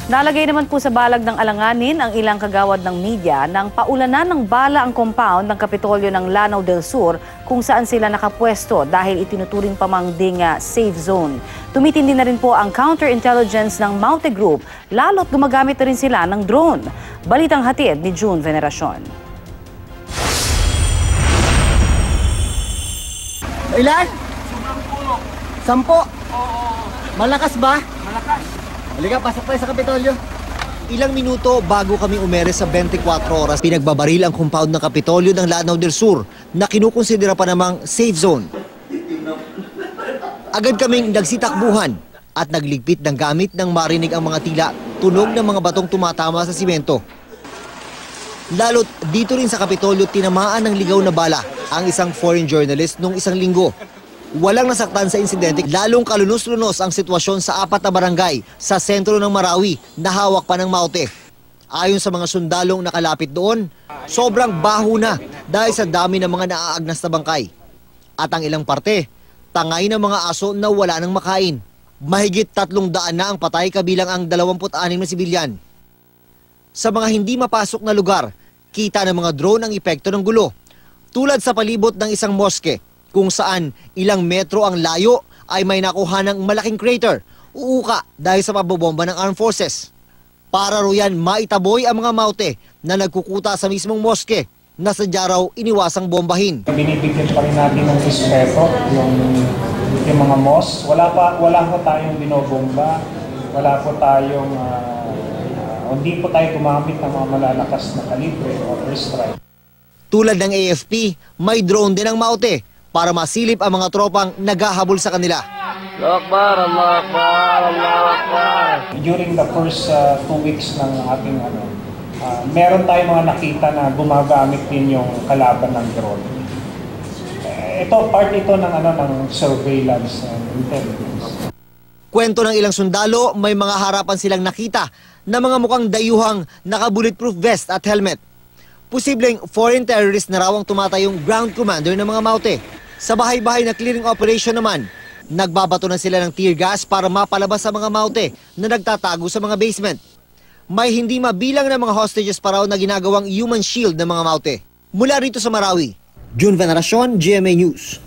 Nalagay naman po sa balag ng alanganin ang ilang kagawad ng media nang paulanan ng bala ang compound ng Kapitolyo ng Lanao del Sur kung saan sila nakapwesto dahil itinuturing pamangding safe zone. Tumitindi na rin po ang counterintelligence ng Maute Group, lalo't gumagamit na rin sila ng drone. Balitang hatid ni June Veneracion. Ilan? Sobrang puno. 10? Malakas ba? Malakas. Halika, pasok tayo sa Kapitolyo. Ilang minuto bago kami umere sa 24 oras, pinagbabaril ang compound ng Kapitolyo ng Lanao del Sur na kinukonsidera pa namang safe zone. Agad kaming nagsitakbuhan at nagligpit ng gamit nang marinig ang mga tila tunog ng mga batong tumatama sa simento. Lalo't dito rin sa Kapitolyo tinamaan ng ligaw na bala ang isang foreign journalist nung isang linggo. Walang nasaktan sa insidente, lalong kalunos-lunos ang sitwasyon sa 4 na barangay sa sentro ng Marawi na hawak pa ng Maute. Ayon sa mga sundalong nakalapit doon, sobrang baho na dahil sa dami ng mga naaagnas na bangkay. At ang ilang parte, tangay ng mga aso na wala nang makain. Mahigit 300 na ang patay kabilang ang 26 na sibilyan. Sa mga hindi mapasok na lugar, kita ng mga drone ang epekto ng gulo. Tulad sa palibot ng isang moske, kung saan ilang metro ang layo ay may nakuha ng malaking crater, uuka dahil sa pabobomba ng armed forces. Para royan maitaboy ang mga Maute na nagkukuta sa mismong moske na sadya raw iniwasang bombahin. Binibigyan pa rin natin ng respeto yung mga mosque. Wala po tayong binobomba, wala po tayong hindi po tayo gumamit ng mga malalakas na kalibre o airstrike. Tulad ng AFP, may drone din ang Maute para masilip ang mga tropang naghahabol sa kanila. During the first 2 weeks ng ating meron tayong mga nakita na gumagamit din yung kalaban ng drone. Part ito ng surveillance and intelligence. Kwento ng ilang sundalo, may mga harapan silang nakita na mga mukhang dayuhang naka-bulletproof vest at helmet. Posibleng foreign terrorist na raw ang tumatayong ground commander ng mga Maute. Sa bahay-bahay na clearing operation naman, nagbabato na sila ng tear gas para mapalabas sa mga Maute na nagtatago sa mga basement. May hindi mabilang na mga hostages pa raw na ginagawang human shield ng mga Maute. Mula rito sa Marawi, June Veneracion, GMA News.